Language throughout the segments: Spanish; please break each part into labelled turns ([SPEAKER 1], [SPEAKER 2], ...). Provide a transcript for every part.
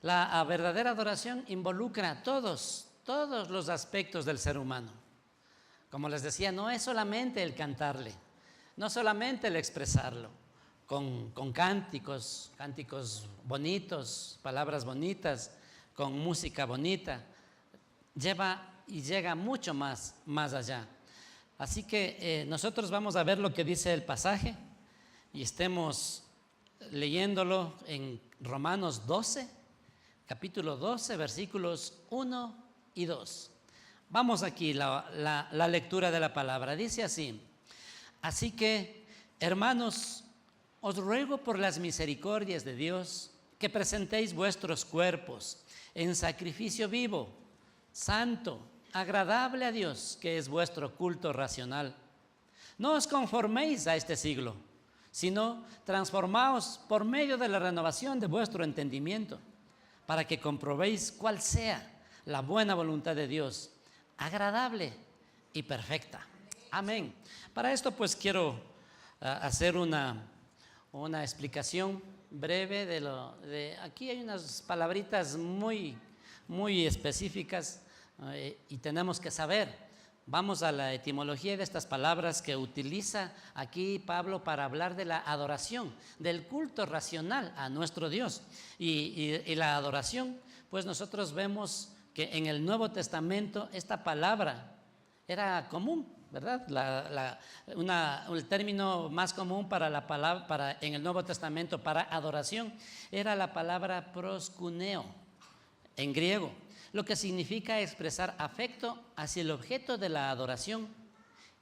[SPEAKER 1] La verdadera adoración involucra todos los aspectos del ser humano. Como les decía, no es solamente el cantarle, no solamente el expresarlo con cánticos bonitos, palabras bonitas, con música bonita. Lleva y llega mucho más allá. Así que nosotros vamos a ver lo que dice el pasaje y estemos leyéndolo en Romanos 12, capítulo 12, versículos 1 y 2. Vamos aquí, la lectura de la palabra. Dice así: así que, hermanos, os ruego por las misericordias de Dios que presentéis vuestros cuerpos en sacrificio vivo, santo, agradable a Dios, que es vuestro culto racional. No os conforméis a este siglo, sino transformaos por medio de la renovación de vuestro entendimiento, para que comprobéis cuál sea la buena voluntad de Dios, agradable y perfecta. Amén. Para esto pues quiero hacer una explicación breve de aquí hay unas palabritas muy específicas y tenemos que saber. Vamos a la etimología de estas palabras que utiliza aquí Pablo para hablar de la adoración, del culto racional a nuestro Dios. Y la adoración, pues nosotros vemos que en el Nuevo Testamento esta palabra era común, ¿verdad? El término más común para la palabra en el Nuevo Testamento para adoración era la palabra proskuneo en griego, lo que significa expresar afecto hacia el objeto de la adoración,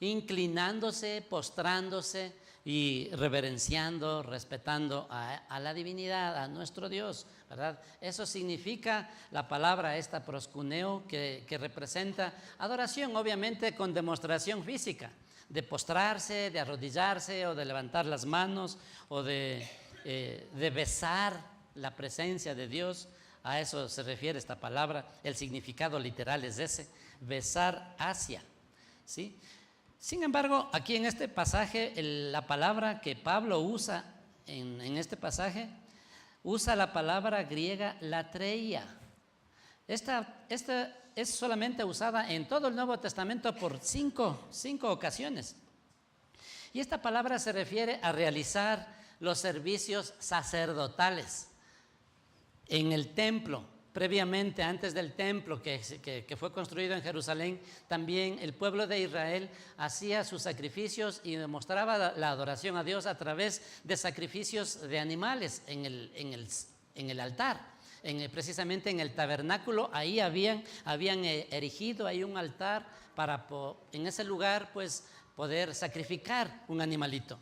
[SPEAKER 1] inclinándose, postrándose y reverenciando, respetando a la divinidad, a nuestro Dios, ¿verdad? Eso significa la palabra esta proskuneo que representa adoración, obviamente con demostración física, de postrarse, de arrodillarse o de levantar las manos o de besar la presencia de Dios. A eso se refiere esta palabra. El significado literal es ese, besar hacia, ¿sí? Sin embargo, aquí en este pasaje, la palabra que Pablo usa en este pasaje, usa la palabra griega latreia. Esta es solamente usada en todo el Nuevo Testamento por cinco ocasiones. Y esta palabra se refiere a realizar los servicios sacerdotales en el templo. Previamente, antes del templo que fue construido en Jerusalén, también el pueblo de Israel hacía sus sacrificios y demostraba la adoración a Dios a través de sacrificios de animales en el altar. Precisamente en el tabernáculo, ahí habían erigido ahí un altar para en ese lugar pues poder sacrificar un animalito.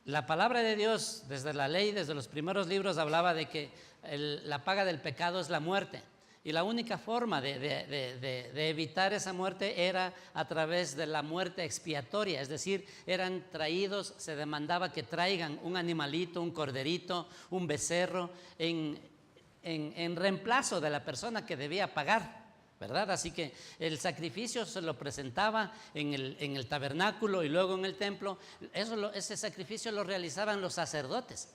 [SPEAKER 1] La palabra de Dios, desde la ley, desde los primeros libros, hablaba de que la paga del pecado es la muerte. Y la única forma de evitar esa muerte era a través de la muerte expiatoria. Es decir, eran traídos, se demandaba que traigan un animalito, un corderito, un becerro, en reemplazo de la persona que debía pagar, ¿verdad? Así que el sacrificio se lo presentaba en el tabernáculo y luego en el templo. Ese sacrificio lo realizaban los sacerdotes,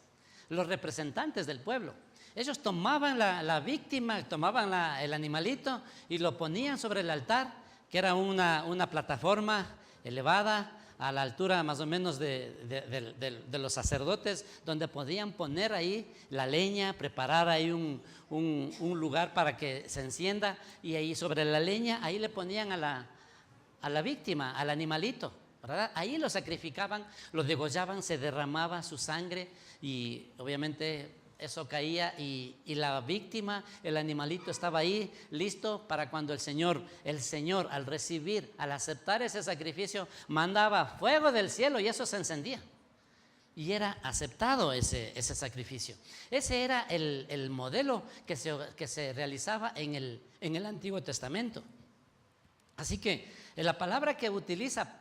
[SPEAKER 1] los representantes del pueblo. Ellos tomaban la víctima, tomaban el animalito y lo ponían sobre el altar, que era una plataforma elevada a la altura más o menos de los sacerdotes, donde podían poner ahí la leña, preparar ahí un lugar para que se encienda, y ahí sobre la leña, ahí le ponían a la víctima, al animalito, ¿verdad? Ahí lo sacrificaban, lo degollaban, se derramaba su sangre y obviamente eso caía y la víctima, el animalito estaba ahí listo para cuando el Señor al aceptar ese sacrificio, mandaba fuego del cielo y eso se encendía y era aceptado ese sacrificio. Ese era el modelo que se realizaba en el Antiguo Testamento. Así que la palabra que utiliza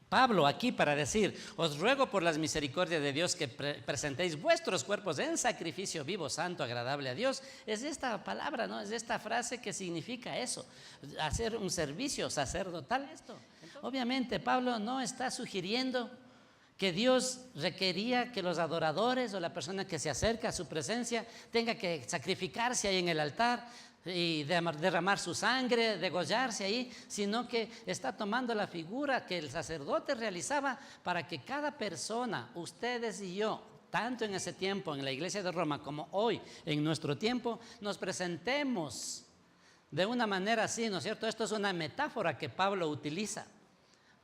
[SPEAKER 1] Pablo aquí para decir: os ruego por las misericordias de Dios que presentéis vuestros cuerpos en sacrificio vivo, santo, agradable a Dios, es esta palabra, ¿no? Es esta frase que significa eso, hacer un servicio sacerdotal. Obviamente Pablo no está sugiriendo que Dios requería que los adoradores o la persona que se acerca a su presencia tenga que sacrificarse ahí en el altar y derramar su sangre, degollarse ahí, sino que está tomando la figura que el sacerdote realizaba para que cada persona, ustedes y yo, tanto en ese tiempo en la iglesia de Roma como hoy en nuestro tiempo, nos presentemos de una manera así, ¿no es cierto? Esto es una metáfora que Pablo utiliza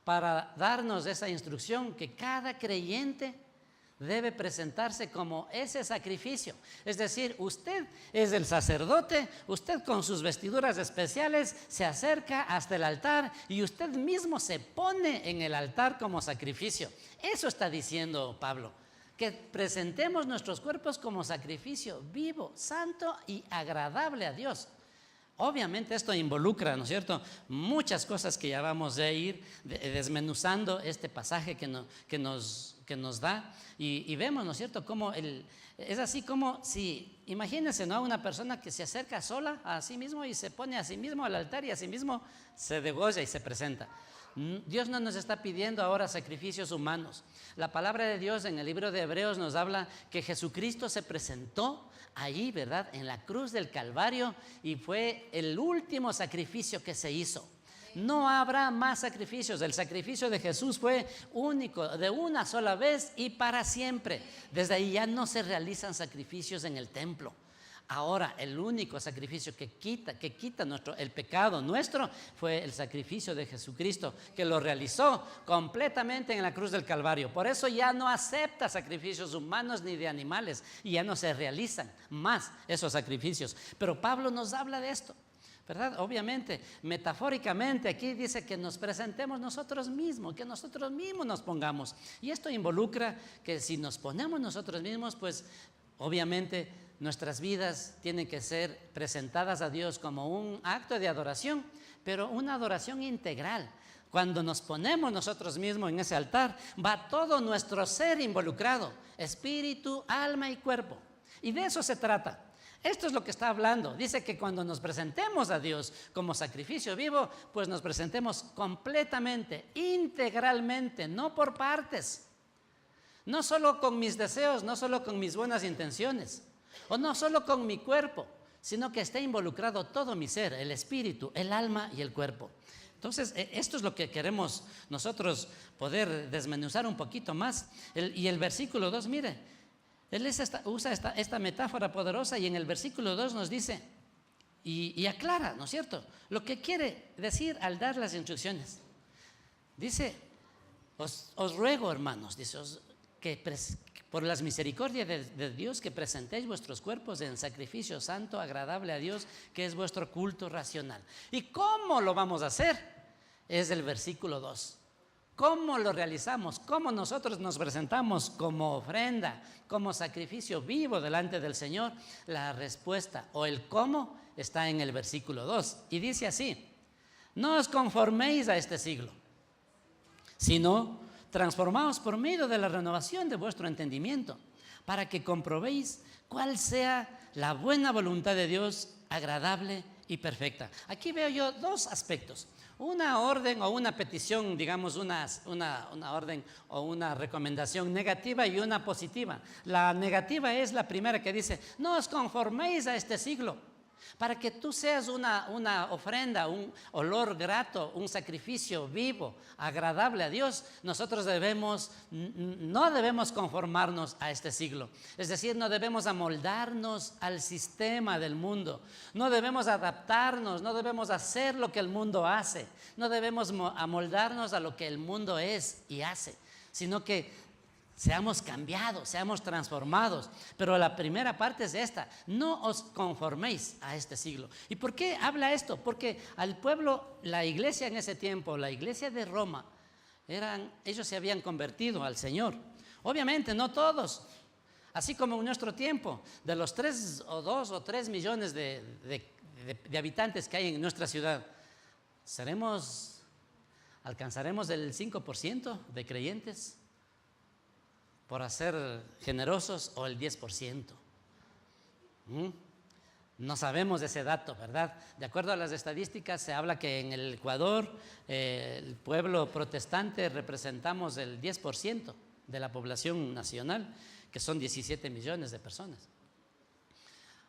[SPEAKER 1] para darnos esa instrucción que cada creyente debe presentarse como ese sacrificio. Es decir, usted es el sacerdote, usted con sus vestiduras especiales se acerca hasta el altar y usted mismo se pone en el altar como sacrificio. Eso está diciendo Pablo, que presentemos nuestros cuerpos como sacrificio vivo, santo y agradable a Dios. Obviamente esto involucra, ¿no es cierto?, muchas cosas que ya vamos a ir desmenuzando este pasaje que nos da y vemos, ¿no es cierto?, cómo es así como si, imagínense, ¿no?, una persona que se acerca sola a sí mismo y se pone a sí mismo al altar y a sí mismo se degolla y se presenta. Dios no nos está pidiendo ahora sacrificios humanos. La palabra de Dios en el libro de Hebreos nos habla que Jesucristo se presentó ahí, ¿verdad?, en la cruz del Calvario, y fue el último sacrificio que se hizo. No habrá más sacrificios. El sacrificio de Jesús fue único, de una sola vez y para siempre. Desde ahí ya no se realizan sacrificios en el templo. Ahora el único sacrificio que quita el pecado nuestro fue el sacrificio de Jesucristo, que lo realizó completamente en la cruz del Calvario. Por eso ya no acepta sacrificios humanos ni de animales y ya no se realizan más esos sacrificios. Pero Pablo nos habla de esto, ¿verdad? Obviamente, metafóricamente aquí dice que nos presentemos nosotros mismos, que nosotros mismos nos pongamos. Y esto involucra que si nos ponemos nosotros mismos, pues obviamente nuestras vidas tienen que ser presentadas a Dios como un acto de adoración, pero una adoración integral. Cuando nos ponemos nosotros mismos en ese altar, va todo nuestro ser involucrado, espíritu, alma y cuerpo. Y de eso se trata. Esto es lo que está hablando. Dice que cuando nos presentemos a Dios como sacrificio vivo, pues nos presentemos completamente, integralmente, no por partes. No solo con mis deseos, no solo con mis buenas intenciones, o no solo con mi cuerpo, sino que esté involucrado todo mi ser, el espíritu, el alma y el cuerpo. Entonces, esto es lo que queremos nosotros poder desmenuzar un poquito más. Y el versículo 2, mire, él usa esta metáfora poderosa y en el versículo 2 nos dice y aclara, ¿no es cierto?, lo que quiere decir al dar las instrucciones. Dice, os ruego, hermanos, dice, que por las misericordias de Dios, que presentéis vuestros cuerpos en sacrificio santo, agradable a Dios, que es vuestro culto racional. ¿Y cómo lo vamos a hacer? Es el versículo 2. ¿Cómo lo realizamos? ¿Cómo nosotros nos presentamos como ofrenda, como sacrificio vivo delante del Señor? La respuesta o el cómo está en el versículo 2 y dice así: no os conforméis a este siglo, sino transformaos por medio de la renovación de vuestro entendimiento, para que comprobéis cuál sea la buena voluntad de Dios, agradable y perfecta. Aquí veo yo dos aspectos: una orden o una petición, digamos una orden o una recomendación negativa y una positiva. La negativa es la primera, que dice: no os conforméis a este siglo. Para que tú seas una ofrenda, un olor grato, un sacrificio vivo, agradable a Dios, nosotros no debemos conformarnos a este siglo. Es decir, no debemos amoldarnos al sistema del mundo, no debemos adaptarnos, no debemos hacer lo que el mundo hace, no debemos amoldarnos a lo que el mundo es y hace, sino que seamos cambiados, seamos transformados. Pero la primera parte es esta: no os conforméis a este siglo. ¿Y por qué habla esto? Porque al pueblo, la iglesia en ese tiempo, la iglesia de Roma, ellos se habían convertido al Señor. Obviamente no todos, así como en nuestro tiempo, de los 3 o 2 o 3 millones de habitantes que hay en nuestra ciudad, alcanzaremos el 5% de creyentes, por ser generosos, o el 10%. No sabemos ese dato, ¿verdad? De acuerdo a las estadísticas, se habla que en el Ecuador, el pueblo protestante representamos el 10% de la población nacional, que son 17 millones de personas.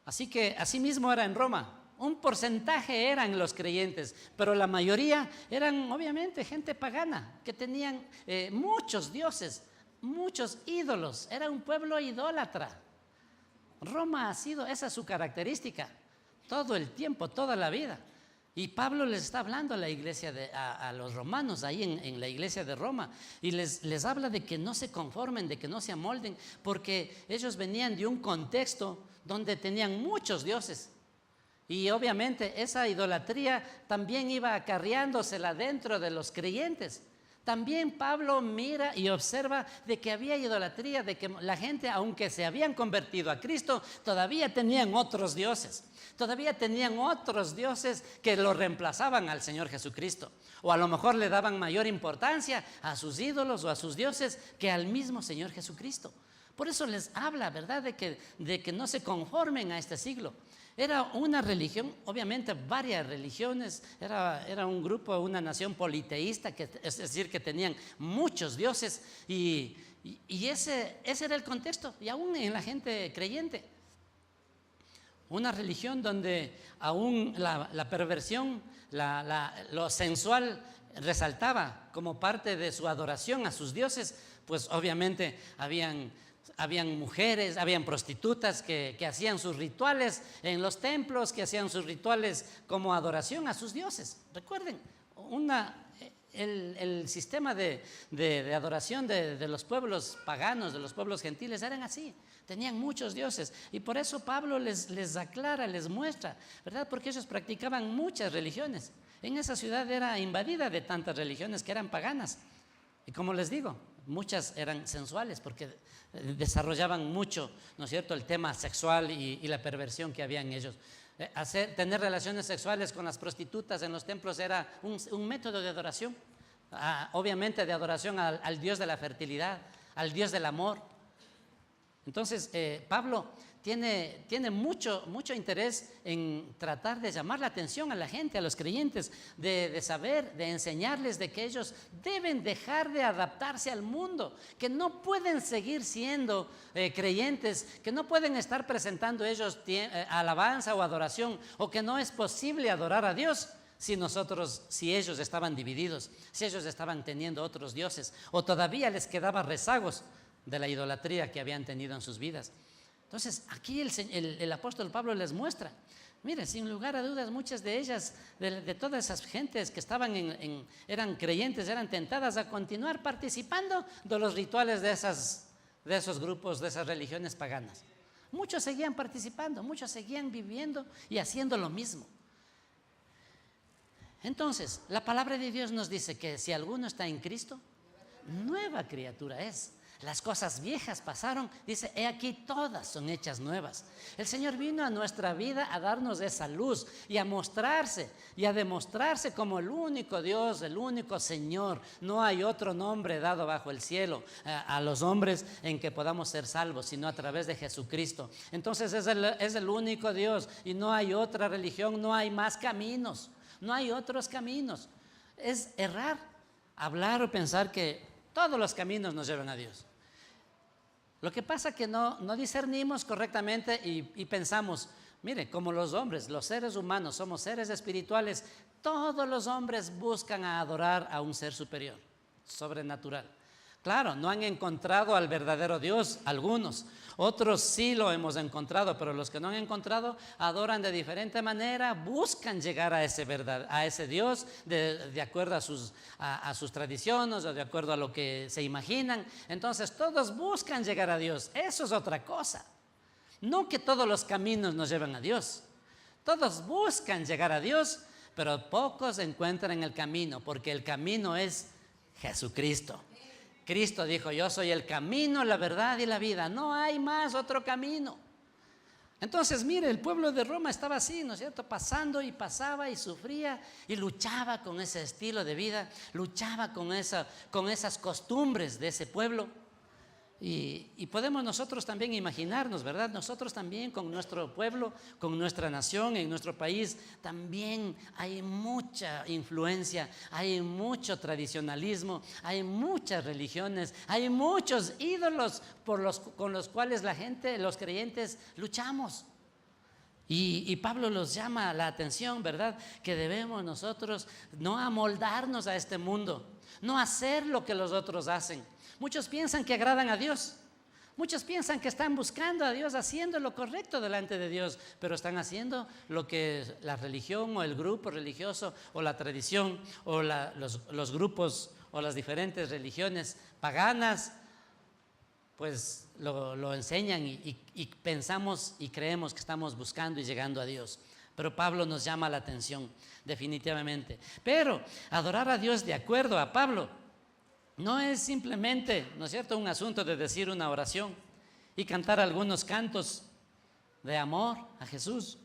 [SPEAKER 1] Así que asimismo era en Roma. Un porcentaje eran los creyentes, pero la mayoría eran obviamente gente pagana, que tenían muchos dioses, muchos ídolos. Era un pueblo idólatra. Roma ha sido, esa es su característica, todo el tiempo, toda la vida. Y Pablo les está hablando a la iglesia, a los romanos ahí en la iglesia de Roma, y les habla de que no se conformen, de que no se amolden, porque ellos venían de un contexto donde tenían muchos dioses. Y obviamente esa idolatría también iba acarreándosela dentro de los creyentes. También Pablo mira y observa de que había idolatría, de que la gente, aunque se habían convertido a Cristo, todavía tenían otros dioses. Todavía tenían otros dioses que lo reemplazaban al Señor Jesucristo. O a lo mejor le daban mayor importancia a sus ídolos o a sus dioses que al mismo Señor Jesucristo. Por eso les habla, ¿verdad?, de que no se conformen a este siglo. Era una religión, obviamente varias religiones, era un grupo, una nación politeísta, es decir, que tenían muchos dioses, y ese era el contexto, y aún en la gente creyente. Una religión donde aún la perversión, lo sensual resaltaba como parte de su adoración a sus dioses. Pues obviamente habían mujeres, habían prostitutas que hacían sus rituales en los templos, que hacían sus rituales como adoración a sus dioses. Recuerden, el sistema de adoración de los pueblos paganos, de los pueblos gentiles, eran así. Tenían muchos dioses, y por eso Pablo les aclara, les muestra, ¿verdad? Porque ellos practicaban muchas religiones. En esa ciudad era invadida de tantas religiones que eran paganas. Y como les digo, muchas eran sensuales porque desarrollaban mucho, ¿no es cierto?, el tema sexual y la perversión que había en ellos. Tener relaciones sexuales con las prostitutas en los templos era un método de adoración, obviamente de adoración al Dios de la fertilidad, al Dios del amor. Entonces Pablo tiene mucho interés en tratar de llamar la atención a la gente, a los creyentes, de saber, de enseñarles de que ellos deben dejar de adaptarse al mundo, que no pueden seguir siendo creyentes, que no pueden estar presentando ellos alabanza o adoración, o que no es posible adorar a Dios si ellos estaban divididos, si ellos estaban teniendo otros dioses, o todavía les quedaba rezagos de la idolatría que habían tenido en sus vidas. Entonces aquí el apóstol Pablo les muestra, miren, sin lugar a dudas, muchas de ellas, de todas esas gentes que eran creyentes, eran tentadas a continuar participando de los rituales de esos grupos, de esas religiones paganas. Muchos seguían participando, muchos seguían viviendo y haciendo lo mismo. Entonces, la palabra de Dios nos dice que si alguno está en Cristo, nueva criatura es. Las cosas viejas pasaron, dice, he aquí todas son hechas nuevas. El Señor vino a nuestra vida a darnos esa luz y a mostrarse y a demostrarse como el único Dios, el único Señor. No hay otro nombre dado bajo el cielo a los hombres en que podamos ser salvos, sino a través de Jesucristo. Entonces es el único Dios y no hay otra religión, no hay más caminos, no hay otros caminos. Es errar, hablar o pensar que todos los caminos nos llevan a Dios. Lo que pasa es que no discernimos correctamente y pensamos, mire, como los hombres, los seres humanos, somos seres espirituales, todos los hombres buscan adorar a un ser superior, sobrenatural. Claro, no han encontrado al verdadero Dios algunos, otros sí lo hemos encontrado, pero los que no han encontrado adoran de diferente manera, buscan llegar a ese Dios de acuerdo a sus tradiciones o de acuerdo a lo que se imaginan. Entonces todos buscan llegar a Dios, eso es otra cosa. No que todos los caminos nos llevan a Dios, todos buscan llegar a Dios, pero pocos encuentran el camino, porque el camino es Jesucristo. Cristo dijo, yo soy el camino, la verdad y la vida, no hay más otro camino. Entonces, mire, el pueblo de Roma estaba así, ¿no es cierto?, pasando y pasaba y sufría y luchaba con ese estilo de vida, luchaba con esas costumbres de ese pueblo. Y podemos nosotros también imaginarnos, ¿verdad? Nosotros también con nuestro pueblo, con nuestra nación, en nuestro país, también hay mucha influencia, hay mucho tradicionalismo, hay muchas religiones, hay muchos ídolos con los cuales la gente, los creyentes, luchamos. Y Pablo los llama la atención, ¿verdad? Que debemos nosotros no amoldarnos a este mundo, no hacer lo que los otros hacen. Muchos piensan que agradan a Dios. Muchos piensan que están buscando a Dios, haciendo lo correcto delante de Dios, pero están haciendo lo que la religión o el grupo religioso o la tradición o los grupos o las diferentes religiones paganas, pues lo enseñan y pensamos y creemos que estamos buscando y llegando a Dios. Pero Pablo nos llama la atención, definitivamente. Pero adorar a Dios de acuerdo a Pablo no es simplemente, ¿no es cierto?, un asunto de decir una oración y cantar algunos cantos de amor a Jesús.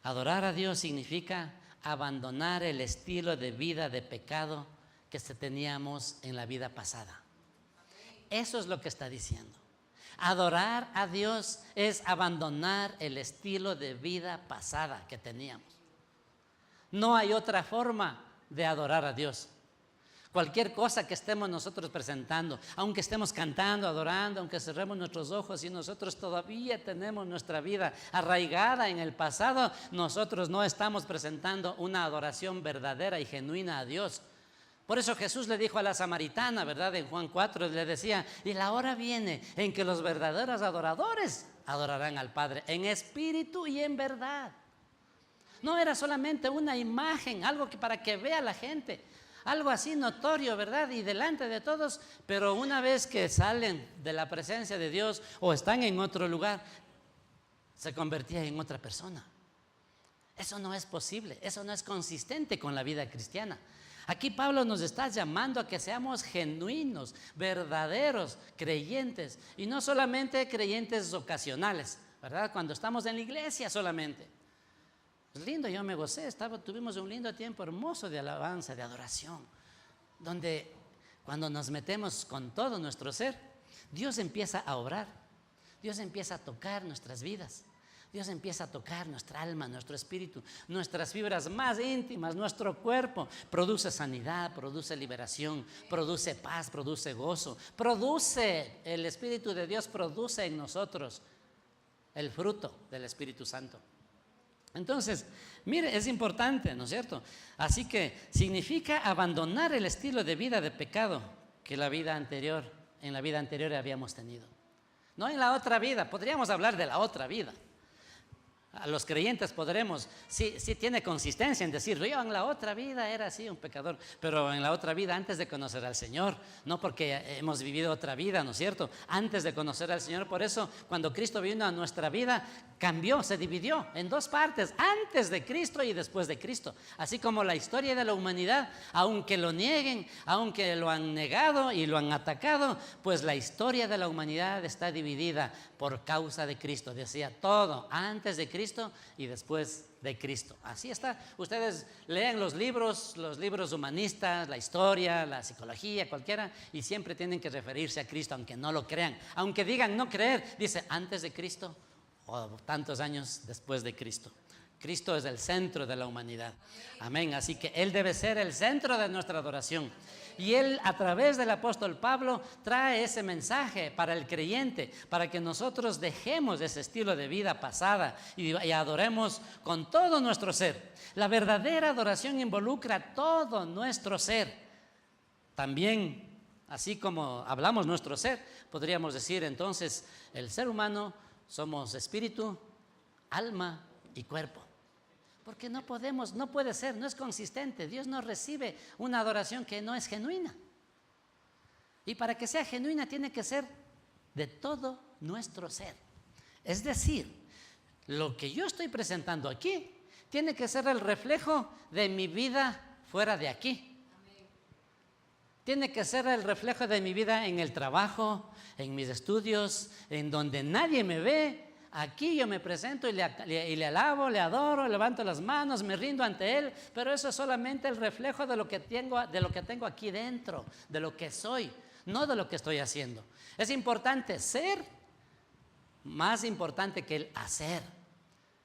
[SPEAKER 1] Adorar a Dios significa abandonar el estilo de vida de pecado que teníamos en la vida pasada. Eso es lo que está diciendo. Adorar a Dios es abandonar el estilo de vida pasada que teníamos. No hay otra forma de adorar a Dios. Cualquier cosa que estemos nosotros presentando, aunque estemos cantando, adorando, aunque cerremos nuestros ojos y nosotros todavía tenemos nuestra vida arraigada en el pasado, nosotros no estamos presentando una adoración verdadera y genuina a Dios. Por eso Jesús le dijo a la samaritana, ¿verdad? En Juan 4 le decía, y la hora viene en que los verdaderos adoradores adorarán al Padre en espíritu y en verdad. No era solamente una imagen, algo que para que vea la gente, algo así notorio, ¿verdad? Y delante de todos, pero una vez que salen de la presencia de Dios o están en otro lugar, se convertía en otra persona. Eso no es posible, eso no es consistente con la vida cristiana. Aquí Pablo nos está llamando a que seamos genuinos, verdaderos creyentes, y no solamente creyentes ocasionales, ¿verdad? Cuando estamos en la iglesia solamente. Es lindo, yo me gocé, tuvimos un lindo tiempo hermoso de alabanza, de adoración, donde cuando nos metemos con todo nuestro ser, Dios empieza a obrar, Dios empieza a tocar nuestras vidas, Dios empieza a tocar nuestra alma, nuestro espíritu, nuestras fibras más íntimas, nuestro cuerpo. Produce sanidad, produce liberación, produce paz, produce gozo, el Espíritu de Dios produce en nosotros el fruto del Espíritu Santo. Entonces, mire, es importante, ¿no es cierto? Así que significa abandonar el estilo de vida de pecado que en la vida anterior habíamos tenido. No en la otra vida, podríamos hablar de la otra vida. A los creyentes podremos, sí tiene consistencia en decir, yo en la otra vida era así un pecador, pero en la otra vida antes de conocer al Señor, no porque hemos vivido otra vida, ¿no es cierto? Antes de conocer al Señor, por eso cuando Cristo vino a nuestra vida, cambió, se dividió en dos partes, antes de Cristo y después de Cristo. Así como la historia de la humanidad, aunque lo nieguen, aunque lo han negado y lo han atacado, pues la historia de la humanidad está dividida por causa de Cristo. Decía todo antes de Cristo y después de Cristo. Así está. Ustedes leen los libros humanistas, la historia, la psicología, cualquiera, y siempre tienen que referirse a Cristo, aunque no lo crean. Aunque digan no creer, dice antes de Cristo o tantos años después de Cristo. Cristo es el centro de la humanidad. Amén. Así que Él debe ser el centro de nuestra adoración. Y Él, a través del apóstol Pablo, trae ese mensaje para el creyente, para que nosotros dejemos ese estilo de vida pasada y adoremos con todo nuestro ser. La verdadera adoración involucra todo nuestro ser. También, así como hablamos nuestro ser, podríamos decir entonces, el ser humano somos espíritu, alma y cuerpo. Porque no puede ser, no es consistente. Dios no recibe una adoración que no es genuina. Y para que sea genuina tiene que ser de todo nuestro ser. Es decir, lo que yo estoy presentando aquí tiene que ser el reflejo de mi vida fuera de aquí. Tiene que ser el reflejo de mi vida en el trabajo, en mis estudios, en donde nadie me ve. Aquí yo me presento y le alabo, le adoro, levanto las manos, me rindo ante Él, pero eso es solamente el reflejo de lo que tengo aquí dentro, de lo que soy, no de lo que estoy haciendo. Es importante ser, más importante que el hacer.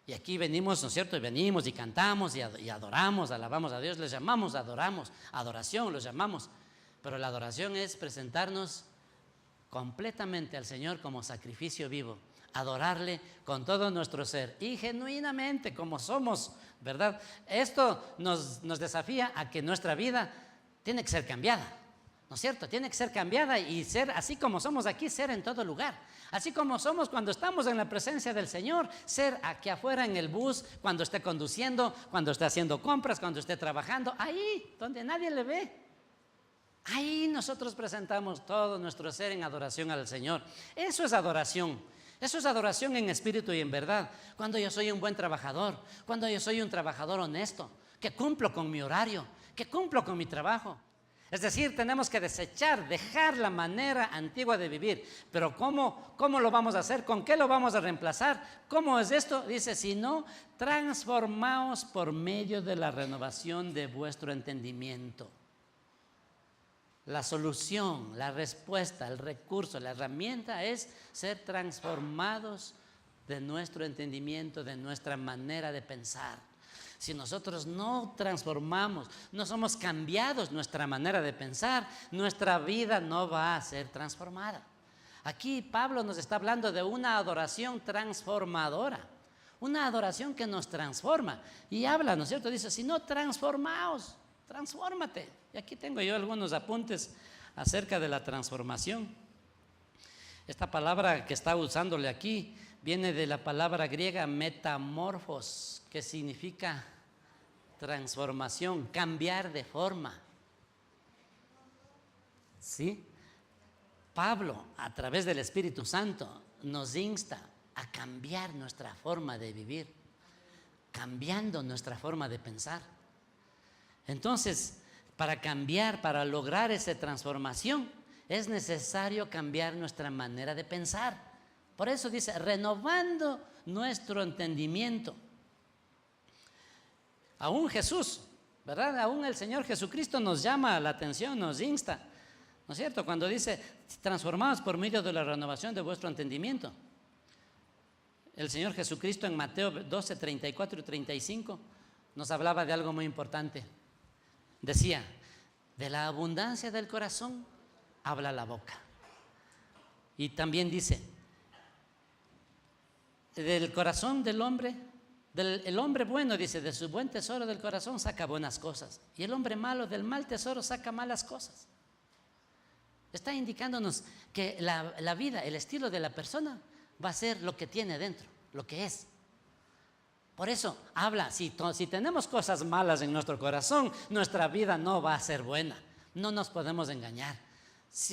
[SPEAKER 1] Y aquí venimos, ¿no es cierto? Y venimos y cantamos y adoramos, alabamos a Dios, les llamamos adoramos, adoración los llamamos. Pero la adoración es presentarnos completamente al Señor como sacrificio vivo, adorarle con todo nuestro ser y genuinamente como somos, ¿verdad? Esto nos desafía a que nuestra vida tiene que ser cambiada, ¿no es cierto? Tiene que ser cambiada y ser así como somos aquí, ser en todo lugar. Así como somos cuando estamos en la presencia del Señor, ser aquí afuera en el bus, cuando esté conduciendo, cuando esté haciendo compras, cuando esté trabajando, ahí donde nadie le ve. Ahí nosotros presentamos todo nuestro ser en adoración al Señor. Eso es adoración. Eso es adoración en espíritu y en verdad. Cuando yo soy un buen trabajador, cuando yo soy un trabajador honesto, que cumplo con mi horario, que cumplo con mi trabajo. Es decir, tenemos que dejar la manera antigua de vivir. Pero ¿cómo lo vamos a hacer? ¿Con qué lo vamos a reemplazar? ¿Cómo es esto? Dice, sino transformaos por medio de la renovación de vuestro entendimiento. La solución, la respuesta, el recurso, la herramienta es ser transformados de nuestro entendimiento, de nuestra manera de pensar. Si nosotros no transformamos, no somos cambiados nuestra manera de pensar, nuestra vida no va a ser transformada. Aquí Pablo nos está hablando de una adoración transformadora, una adoración que nos transforma. Y habla, ¿no es cierto? Dice, si no, transformaos, transfórmate. Y aquí tengo yo algunos apuntes acerca de la transformación. Esta palabra que está usándole aquí viene de la palabra griega metamorfos, que significa transformación, cambiar de forma. ¿Sí? Pablo, a través del Espíritu Santo, nos insta a cambiar nuestra forma de vivir, cambiando nuestra forma de pensar. Entonces, para lograr esa transformación, es necesario cambiar nuestra manera de pensar. Por eso dice, renovando nuestro entendimiento. Aún Jesús, ¿verdad? Aún el Señor Jesucristo nos llama la atención, nos insta, ¿no es cierto? Cuando dice, transformados por medio de la renovación de vuestro entendimiento. El Señor Jesucristo en Mateo 12, 34 y 35 nos hablaba de algo muy importante. Decía, de la abundancia del corazón habla la boca. Y también dice, del corazón del hombre, el hombre bueno, dice, de su buen tesoro del corazón saca buenas cosas. Y el hombre malo del mal tesoro saca malas cosas. Está indicándonos que la vida, el estilo de la persona va a ser lo que tiene dentro, lo que es. Por eso habla, si tenemos cosas malas en nuestro corazón, nuestra vida no va a ser buena. No nos podemos engañar.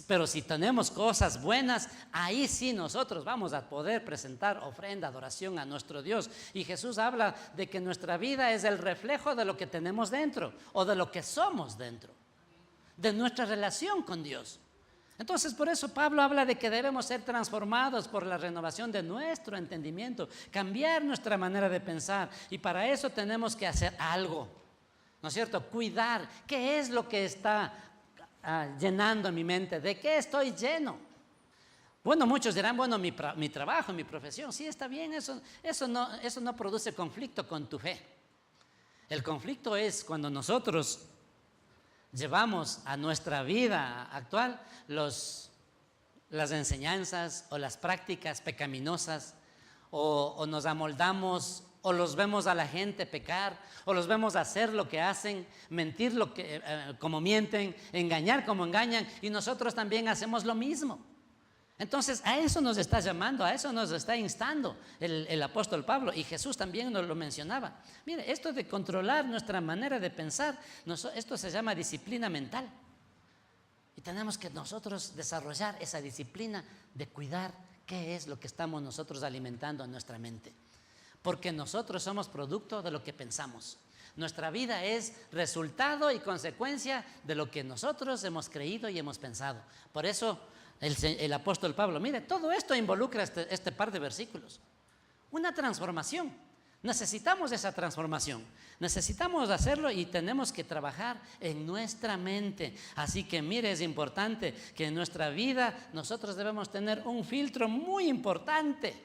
[SPEAKER 1] Pero si tenemos cosas buenas, ahí sí nosotros vamos a poder presentar ofrenda, adoración a nuestro Dios. Y Jesús habla de que nuestra vida es el reflejo de lo que tenemos dentro o de lo que somos dentro, de nuestra relación con Dios. Entonces, por eso Pablo habla de que debemos ser transformados por la renovación de nuestro entendimiento, cambiar nuestra manera de pensar, y para eso tenemos que hacer algo, ¿no es cierto? Cuidar, ¿qué es lo que está llenando mi mente? ¿De qué estoy lleno? Bueno, muchos dirán, bueno, mi trabajo, mi profesión, sí, está bien, eso no produce conflicto con tu fe. El conflicto es cuando nosotros llevamos a nuestra vida actual las enseñanzas o las prácticas pecaminosas, o nos amoldamos, o los vemos a la gente pecar, o los vemos hacer lo que hacen, mentir como mienten, engañar como engañan, y nosotros también hacemos lo mismo. Entonces a eso nos está llamando, a eso nos está instando el apóstol Pablo, y Jesús también nos lo mencionaba. Mire, esto de controlar nuestra manera de pensar, esto se llama disciplina mental, y tenemos que nosotros desarrollar esa disciplina de cuidar qué es lo que estamos nosotros alimentando en nuestra mente, porque nosotros somos producto de lo que pensamos. Nuestra vida es resultado y consecuencia de lo que nosotros hemos creído y hemos pensado. Por eso el apóstol Pablo, mire, todo esto involucra este par de versículos. una transformación. Necesitamos esa transformación. Necesitamos hacerlo y tenemos que trabajar en nuestra mente. Así que mire, es importante que en nuestra vida nosotros debemos tener un filtro muy importante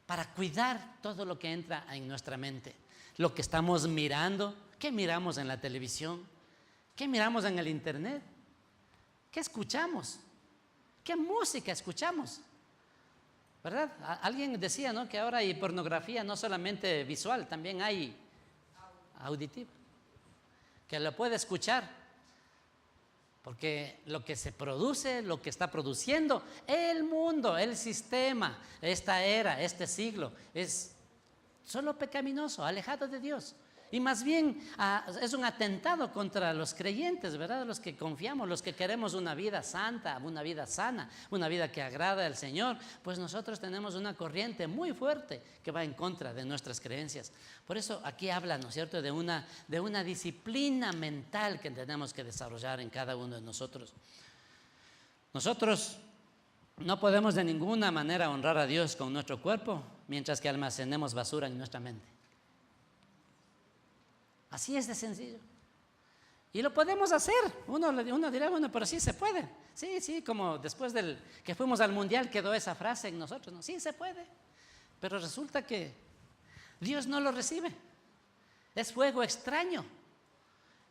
[SPEAKER 1] para cuidar todo lo que entra en nuestra mente. Lo que estamos mirando, ¿qué miramos en la televisión? ¿Qué miramos en el internet? ¿Qué escuchamos? ¿Qué música escuchamos? ¿Verdad? Alguien decía, ¿no?, que ahora hay pornografía no solamente visual, también hay auditiva, que lo puede escuchar, porque lo que se produce, lo que está produciendo el mundo, el sistema, esta era, este siglo, es solo pecaminoso, alejado de Dios. Y más bien es un atentado contra los creyentes, ¿verdad? Los que confiamos, los que queremos una vida santa, una vida sana, una vida que agrada al Señor. Pues nosotros tenemos una corriente muy fuerte que va en contra de nuestras creencias. Por eso aquí habla, ¿no es cierto?, de una disciplina mental que tenemos que desarrollar en cada uno de nosotros. Nosotros no podemos de ninguna manera honrar a Dios con nuestro cuerpo mientras que almacenemos basura en nuestra mente. Así es de sencillo. Y lo podemos hacer. Uno dirá, bueno, pero sí se puede. Sí, como después del que fuimos al mundial quedó esa frase en nosotros, ¿no? Sí se puede. Pero resulta que Dios no lo recibe. Es fuego extraño.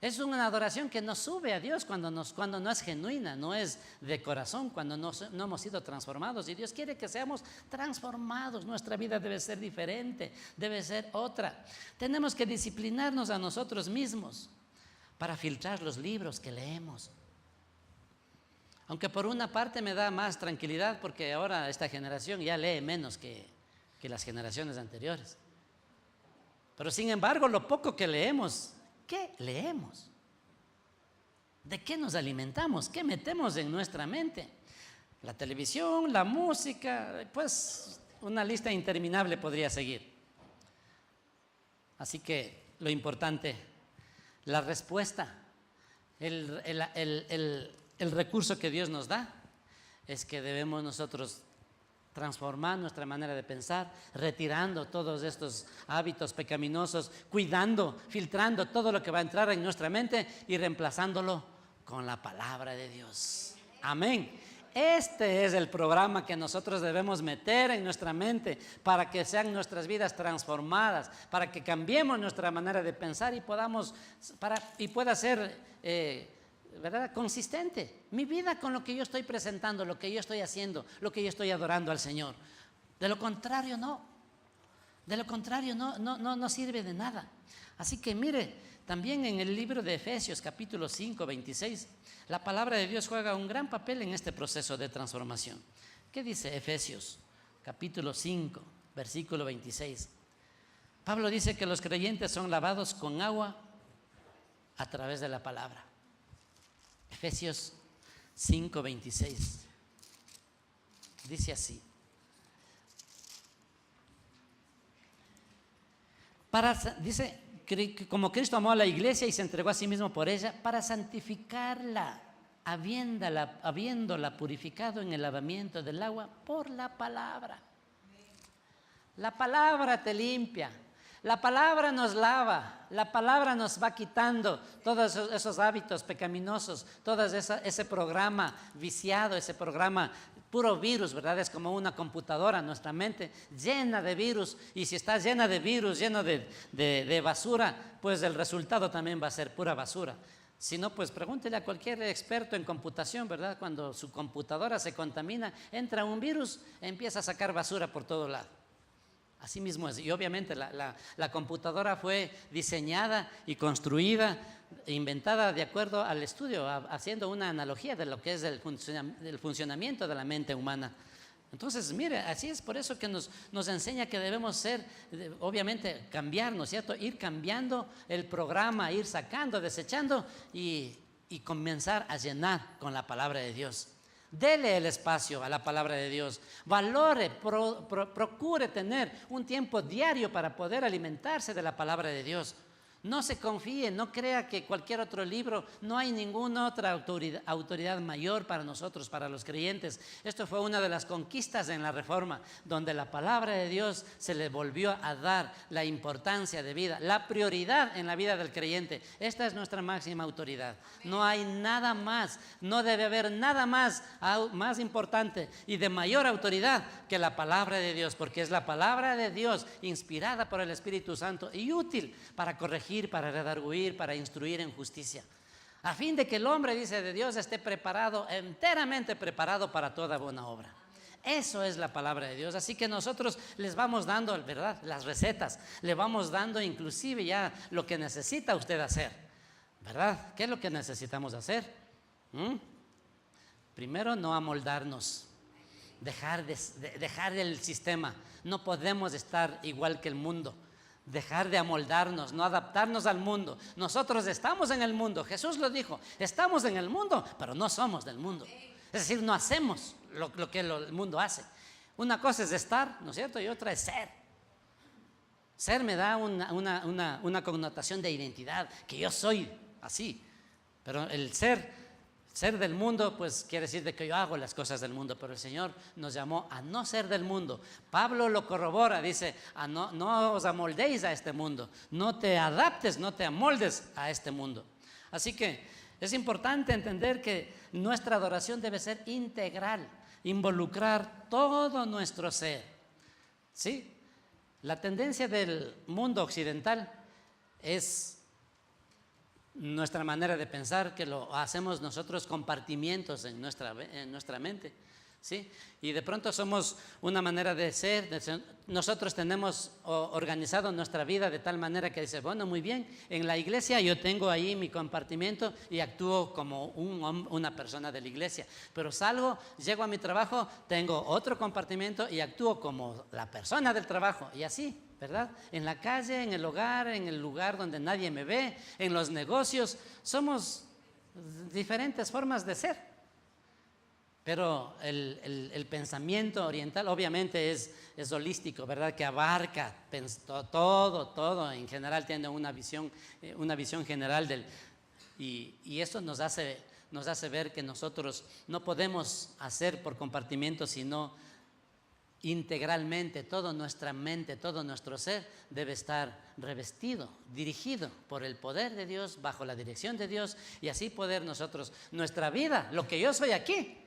[SPEAKER 1] Es una adoración que no sube a Dios cuando no es genuina, no es de corazón, cuando no hemos sido transformados. Y Dios quiere que seamos transformados. Nuestra vida debe ser diferente, debe ser otra. Tenemos que disciplinarnos a nosotros mismos para filtrar los libros que leemos. Aunque por una parte me da más tranquilidad porque ahora esta generación ya lee menos que las generaciones anteriores. Pero sin embargo, lo poco que leemos, ¿qué leemos? ¿De qué nos alimentamos? ¿Qué metemos en nuestra mente? La televisión, la música, pues una lista interminable podría seguir. Así que lo importante, la respuesta, el recurso que Dios nos da es que debemos nosotros transformar nuestra manera de pensar, retirando todos estos hábitos pecaminosos, cuidando, filtrando todo lo que va a entrar en nuestra mente y reemplazándolo con la palabra de Dios. Amén. Este es el programa que nosotros debemos meter en nuestra mente para que sean nuestras vidas transformadas, para que cambiemos nuestra manera de pensar y pueda ser ¿verdad?, consistente mi vida con lo que yo estoy presentando, lo que yo estoy haciendo, lo que yo estoy adorando al Señor. De lo contrario no sirve de nada. Así que mire, también en el libro de Efesios capítulo 5, 26, la palabra de Dios juega un gran papel en este proceso de transformación. ¿Qué dice Efesios capítulo 5, versículo 26? Pablo dice que los creyentes son lavados con agua a través de la palabra. Efesios 5, 26. Dice así: dice que como Cristo amó a la iglesia y se entregó a sí mismo por ella, para santificarla, habiéndola purificado en el lavamiento del agua por la palabra. La palabra te limpia. La palabra nos lava, la palabra nos va quitando todos esos hábitos pecaminosos, todo ese programa viciado, ese programa puro virus, ¿verdad? Es como una computadora, nuestra mente llena de virus, y si está llena de virus, lleno de basura, pues el resultado también va a ser pura basura. Si no, pues pregúntele a cualquier experto en computación, ¿verdad? Cuando su computadora se contamina, entra un virus, empieza a sacar basura por todo lado. Así mismo es. Y obviamente la computadora fue diseñada y construida e inventada de acuerdo al estudio, haciendo una analogía de lo que es el funcionamiento de la mente humana. Entonces, mire, así es por eso que nos enseña que debemos ser, obviamente, cambiar, ¿no es cierto? Ir cambiando el programa, ir sacando, desechando y comenzar a llenar con la palabra de Dios. Dele el espacio a la palabra de Dios. Valore, procure tener un tiempo diario para poder alimentarse de la palabra de Dios. No se confíe, no crea que cualquier otro libro, no hay ninguna otra autoridad mayor para nosotros, para los creyentes. Esto fue una de las conquistas en la Reforma, donde la palabra de Dios se le volvió a dar la importancia de vida, la prioridad en la vida del creyente. Esta es nuestra máxima autoridad. No hay nada más, no debe haber nada más importante y de mayor autoridad que la palabra de Dios, porque es la palabra de Dios inspirada por el Espíritu Santo y útil para corregir, para redarguir, para instruir en justicia, a fin de que el hombre, dice, de Dios esté preparado, enteramente preparado para toda buena obra. Eso es la palabra de Dios. Así que nosotros les vamos dando, ¿verdad?, las recetas, le vamos dando inclusive ya lo que necesita usted hacer, ¿verdad? ¿Qué es lo que necesitamos hacer? Primero, no amoldarnos, dejar el sistema. No podemos estar igual que el mundo. Dejar de amoldarnos, no adaptarnos al mundo. Nosotros estamos en el mundo, Jesús lo dijo, estamos en el mundo, pero no somos del mundo. Es decir, no hacemos lo que el mundo hace. Una cosa es estar, ¿no es cierto? Y otra es ser. Ser me da una connotación de identidad, que yo soy así. Pero el ser del mundo, pues quiere decir de que yo hago las cosas del mundo, pero el Señor nos llamó a no ser del mundo. Pablo lo corrobora, dice, no os amoldéis a este mundo, no te adaptes, no te amoldes a este mundo. Así que es importante entender que nuestra adoración debe ser integral, involucrar todo nuestro ser. ¿Sí? La tendencia del mundo occidental es nuestra manera de pensar, que lo hacemos nosotros compartimientos en nuestra mente, ¿sí? Y de pronto somos una manera de ser, nosotros tenemos organizado nuestra vida de tal manera que dice, bueno, muy bien, en la iglesia yo tengo ahí mi compartimiento y actúo como una persona de la iglesia, pero salgo, llego a mi trabajo, tengo otro compartimento y actúo como la persona del trabajo, y así, ¿verdad? En la calle, en el hogar, en el lugar donde nadie me ve, en los negocios, somos diferentes formas de ser. Pero el pensamiento oriental obviamente es holístico, ¿verdad? Que abarca todo en general, tiene una visión general y eso nos hace ver que nosotros no podemos hacer por compartimentos, sino integralmente. Toda nuestra mente, todo nuestro ser debe estar revestido, dirigido por el poder de Dios, bajo la dirección de Dios, y así poder nosotros, nuestra vida, lo que yo soy aquí,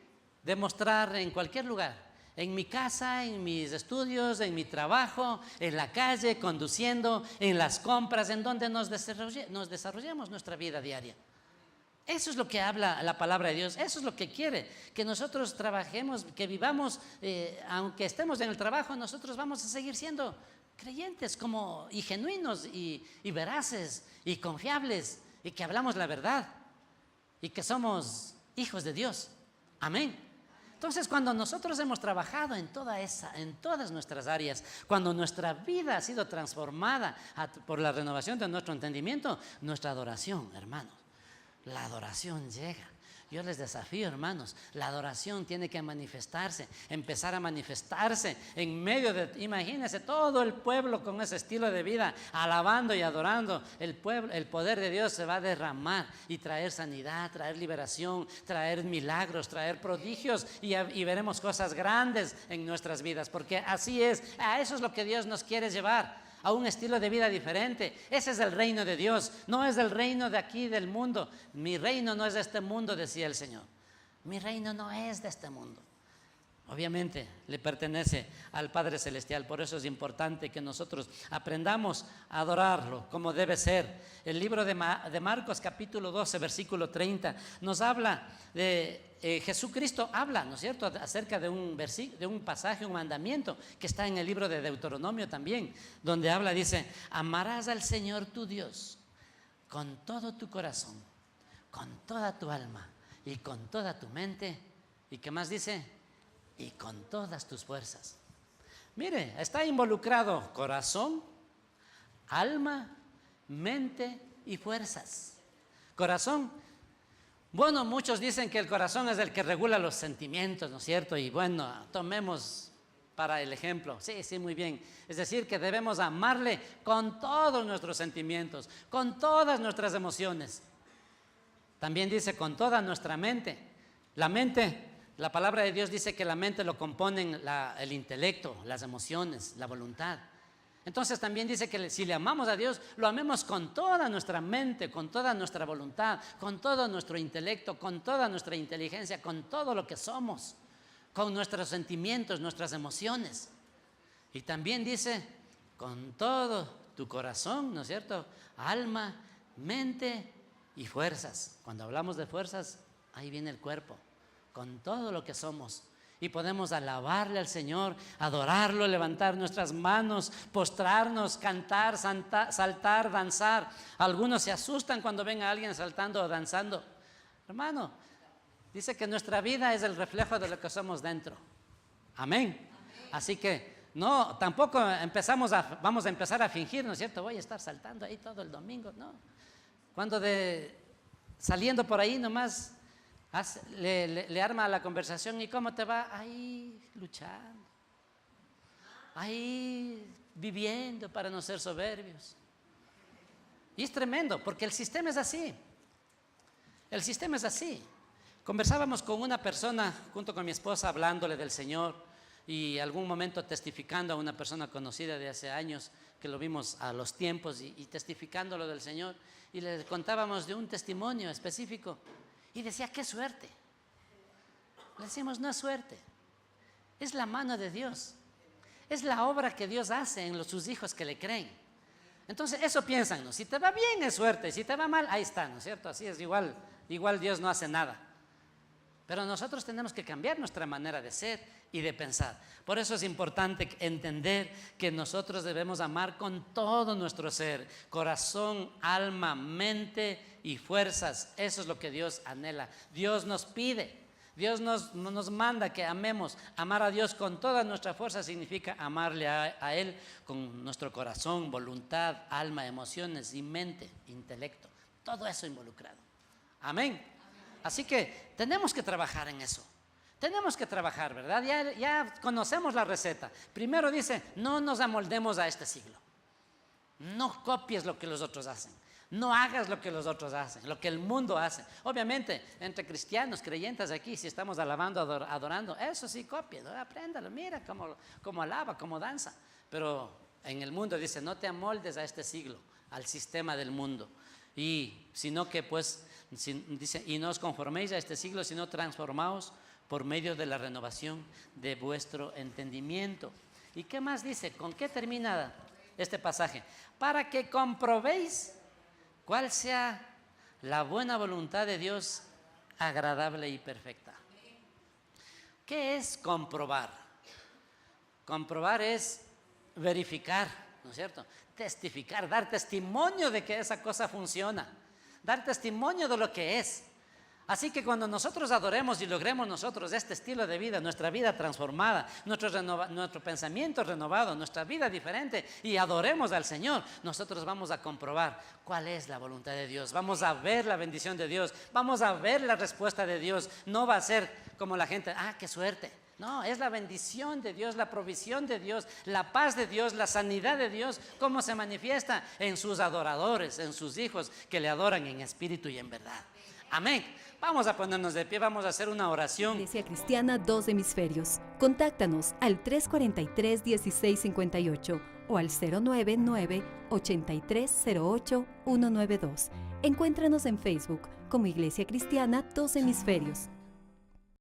[SPEAKER 1] demostrar en cualquier lugar, en mi casa, en mis estudios, en mi trabajo, en la calle, conduciendo, en las compras, en donde nos desarrollamos nuestra vida diaria. Eso es lo que habla la palabra de Dios, eso es lo que quiere, que nosotros trabajemos, que vivamos, aunque estemos en el trabajo, nosotros vamos a seguir siendo creyentes y genuinos y veraces y confiables, y que hablamos la verdad y que somos hijos de Dios. Amén. Entonces, cuando nosotros hemos trabajado en todas nuestras áreas, cuando nuestra vida ha sido transformada por la renovación de nuestro entendimiento, nuestra adoración, hermanos, la adoración llega. Yo les desafío, hermanos, la adoración tiene que empezar a manifestarse en medio de, imagínense, todo el pueblo con ese estilo de vida, alabando y adorando. El poder de Dios se va a derramar y traer sanidad, traer liberación, traer milagros, traer prodigios y veremos cosas grandes en nuestras vidas, porque así es, a eso es lo que Dios nos quiere llevar, a un estilo de vida diferente. Ese es el reino de Dios, no es el reino de aquí del mundo. Mi reino no es de este mundo, decía el Señor. Mi reino no es de este mundo. Obviamente le pertenece al Padre Celestial. Por eso es importante que nosotros aprendamos a adorarlo como debe ser. El libro de Marcos capítulo 12 versículo 30 nos habla de Jesucristo habla, ¿no es cierto?, acerca de un pasaje, un mandamiento que está en el libro de Deuteronomio también, donde habla, dice, amarás al Señor tu Dios con todo tu corazón, con toda tu alma y con toda tu mente. ¿Y qué más dice? Y con todas tus fuerzas. Mire, está involucrado corazón, alma, mente y fuerzas. Corazón. Bueno, muchos dicen que el corazón es el que regula los sentimientos, ¿no es cierto? Y bueno, tomemos para el ejemplo. Sí, sí, muy bien. Es decir, que debemos amarle con todos nuestros sentimientos, con todas nuestras emociones. También dice con toda nuestra mente. La mente, la palabra de Dios dice que la mente lo componen el intelecto, las emociones, la voluntad. Entonces también dice que si le amamos a Dios, lo amemos con toda nuestra mente, con toda nuestra voluntad, con todo nuestro intelecto, con toda nuestra inteligencia, con todo lo que somos, con nuestros sentimientos, nuestras emociones. Y también dice, con todo tu corazón, ¿no es cierto? Alma, mente y fuerzas. Cuando hablamos de fuerzas, ahí viene el cuerpo, con todo lo que somos. Y podemos alabarle al Señor, adorarlo, levantar nuestras manos, postrarnos, cantar, saltar, danzar. Algunos se asustan cuando ven a alguien saltando o danzando. Hermano, dice que nuestra vida es el reflejo de lo que somos dentro. Amén. Así que no, tampoco vamos a empezar a fingir, ¿no es cierto? Voy a estar saltando ahí todo el domingo, no. Cuando saliendo por ahí nomás le arma la conversación. ¿Y cómo te va? Ahí luchando, ahí viviendo para no ser soberbios. Y es tremendo porque el sistema es así. El sistema es así. Conversábamos con una persona junto con mi esposa hablándole del Señor y algún momento testificando a una persona conocida de hace años que lo vimos a los tiempos y testificándolo del Señor, y le contábamos de un testimonio específico. Y decía, qué suerte. Le decimos, no es suerte, es la mano de Dios, es la obra que Dios hace en sus hijos que le creen. Entonces eso piensan, ¿no? Si te va bien es suerte, si te va mal, ahí está, ¿no es cierto? Así es, igual Dios no hace nada. Pero nosotros tenemos que cambiar nuestra manera de ser y de pensar. Por eso es importante entender que nosotros debemos amar con todo nuestro ser, corazón, alma, mente y fuerzas. Eso es lo que Dios anhela. Dios nos pide, Dios nos manda que amemos. Amar a Dios con toda nuestra fuerza significa amarle a Él con nuestro corazón, voluntad, alma, emociones y mente, intelecto. Todo eso involucrado. Amén. Así que tenemos que trabajar en eso. Tenemos que trabajar, ¿verdad? Ya conocemos la receta. Primero dice, no nos amoldemos a este siglo. No copies lo que los otros hacen. No hagas lo que los otros hacen, lo que el mundo hace. Obviamente, entre cristianos, creyentes aquí, si estamos alabando, adorando, eso sí, cópielo, apréndalo, mira cómo alaba, cómo danza. Pero en el mundo dice, no te amoldes a este siglo, al sistema del mundo. Sino que pues, dice, y no os conforméis a este siglo, sino transformaos por medio de la renovación de vuestro entendimiento. ¿Y qué más dice? ¿Con qué termina este pasaje? Para que comprobéis cuál sea la buena voluntad de Dios, agradable y perfecta. ¿Qué es comprobar? Comprobar es verificar, ¿no es cierto? Testificar, dar testimonio de que esa cosa funciona, dar testimonio de lo que es. Así que cuando nosotros adoremos y logremos nosotros este estilo de vida, nuestra vida transformada, nuestro pensamiento renovado, nuestra vida diferente, y adoremos al Señor, nosotros vamos a comprobar cuál es la voluntad de Dios. Vamos a ver la bendición de Dios, vamos a ver la respuesta de Dios. No va a ser como la gente, qué suerte. No, es la bendición de Dios, la provisión de Dios, la paz de Dios, la sanidad de Dios, cómo se manifiesta en sus adoradores, en sus hijos que le adoran en espíritu y en verdad. Amén. Vamos a ponernos de pie, vamos a hacer una oración.
[SPEAKER 2] Iglesia Cristiana Dos Hemisferios. Contáctanos al 343-1658 o al 099-8308-192. Encuéntranos en Facebook como Iglesia Cristiana Dos Hemisferios.